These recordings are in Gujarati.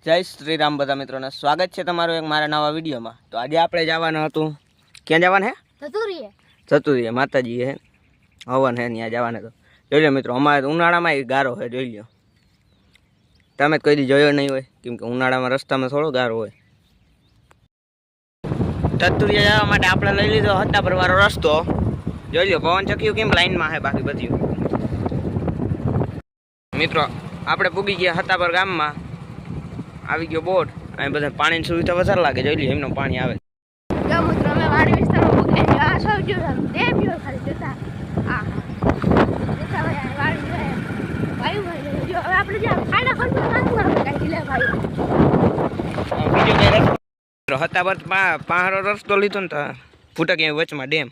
જય શ્રી રામ બધા મિત્રોને સ્વાગત છે તમારું એક મારા નવા વિડીયોમાં। તો આજે આપણે જવાનું હતું, ક્યાં જવાનું હે? ચતુરીએ માતાજી હે હવન હે ત્યાં જવાને। તો જોઈ લો મિત્રો, અમારે ઉનાળામાં એ ગારો હે, જોઈ લો તમે કોઈ દી જોયો નહીં હોય, કેમ કે ઉનાળામાં રસ્તામાં થોડો ગારો હોય। ચતુરીએ જવા માટે આપણે લઈ લીધો હત્તાપર વાળો રસ્તો। જોઈ લો પવન ચક્યું કેમ લાઈનમાં હે, બાકી બધું મિત્રો આપણે પૂગી ગયા હત્તાપર ગામમાં। આવી ગયો બોટ, અહીં બધા પાણીની સુવિધા વધારે લાગે, જોઈ લો એમનું પાણી આવે। હત્તાપર પહાડો રસ્તો લીધો ને ફૂટક વચમાં ડેમ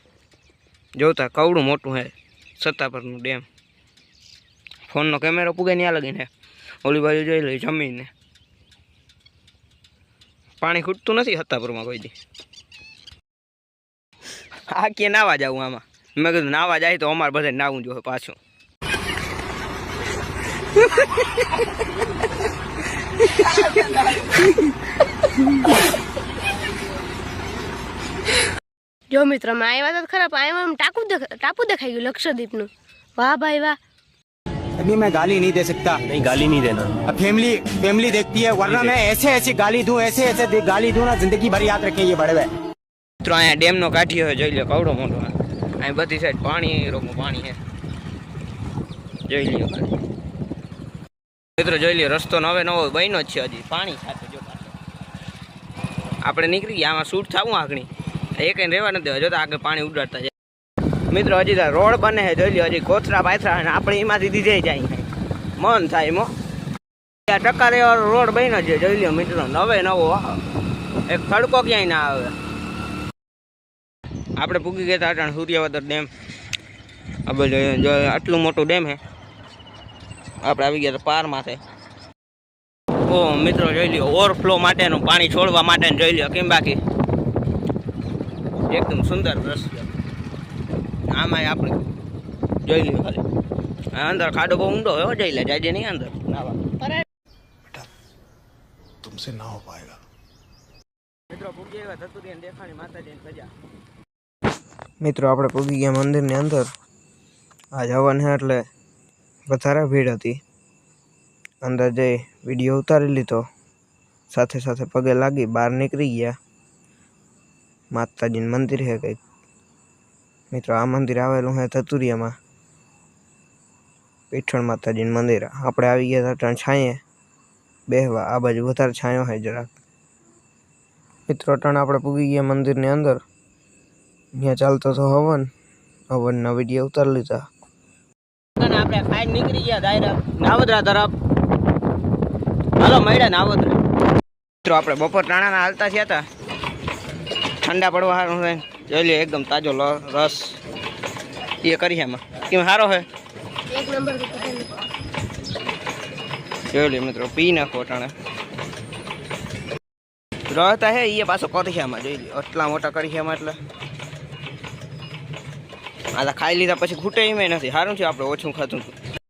જોતા કવડું મોટું હે સત્તાપરનું ડેમ। ફોનનો કેમેરો પૂગે ત્યાં લગીને ઓલી બાજુ જોઈ લે જમીને પાણી ખૂટતું નથી હત્તાપુરમાં કોઈ દી। આ કે નાવા જાવું આમાં, મેં કીધું નાવા જાય તો અમારે બધે નાવું જોઈએ પાછું। જો મિત્રો મેં આવ્યા તો ખરાબ આવ્યા ટાપુ દેખાઈ ગયું લક્ષદ્વીપનું। વાહ ભાઈ વાહ। अभी मैं गाली नहीं दे सकता। नहीं गाली नहीं देना। अब फैमिली देखती है, वरना मैं ऐसे गाली दूं, ऐसे गाली दूं ना, जिंदगी भर याद रखें ये बड़े हुए। મિત્રો અહીંયા ડેમનો કાઠિયો જોઈ લો કવડો મોટો, અહીં બધી સાઈડ પાણી રોગનું પાણી છે, જોઈ લ્યો મિત્રો। જોઈ લ્યો રસ્તો નવો બન્યો જ છે, હજી પાણી સાથે જો આપણે નીકળી ગયા, આમાં શૂટ થવું આગળ એક રહેવા નથી દેવા, જોતા આગળ પાણી ઉડાડતા જાય મિત્રો। હજી તો રોડ બને છે, જોઈ લ્યો હજી કોથરા પાથરા અને આપણે એમાંથી દીધે જાય મન થાય એમાં। ટકા રેવા રોડ બન્યો છે, જોઈ લ્યો મિત્રો, નવો એક ખડકો ક્યાંય ના આવે। આપણે પૂગી ગયા હતા સૂર્યવદર ડેમ, આ બધું જો આટલું મોટું ડેમ છે, આપણે આવી ગયા પાર માથે। ઓ મિત્રો જોઈ લ્યો ઓવરફ્લો માટેનું પાણી છોડવા માટે જોઈ લ્યો કેમ, બાકી એકદમ સુંદર દ્રશ્ય। આમાં આપણે જોઈ લ્યો ખાલી અંદર ખાડો બહુ ઊંડો હોય, જઈ લે જાય નહીં અંદર નાવા, तुमसे ना हो पाएगा। મિત્રો પૂગી ગયા ધતુરી દેખાણી માતાજીની સજા। મિત્રો આપણે પૂગી ગયા મંદિરની અંદર, આજ હવન છે એટલે વધારે ભીડ હતી। અંદર જઈ વિડીયો ઉતારી લીધો, સાથે સાથે પગે લાગી બહાર નીકળી ગયા। માતાજીનું મંદિર છે કંઈક મિત્રો, આ મંદિર આવેલું છે ધતુરિયામાં, પીઠળ માતાજીનું મંદિર। આપણે આવી ગયા હતા છાંયે બેહવા, આ બાજુ વધારે છાંયો હોય જરાક મિત્રો। અટાણે આપણે પૂગી ગયા મંદિરની અંદર, ત્યાં ચાલતો હતો હવનના વિડીયો ઉતારી લીધા। આપણે ખાઈ નીકળી ગયા ડાયરેક્ટ નાવદરા તરફ। હાલો મળ્યા નાવદરા મિત્રો। આપણે બપોર ટાણાના હાલતા થયા હતા, ઠંડા પડવા સારું છે, જોઈ લે એકદમ તાજો રસ એ કરી એમાં કેમ સારો છે, એક નંબર જોઈ લે મિત્રો, પી નાખો ટાણે रहता है ये पासो करियाમાં જોઈ લો આટલા મોટા કરિયામાં, એટલે આ ખાઈ લીધા પછી ખૂટે એમ નથી, સારું છે આપણે ઓછું ખાતું હતું।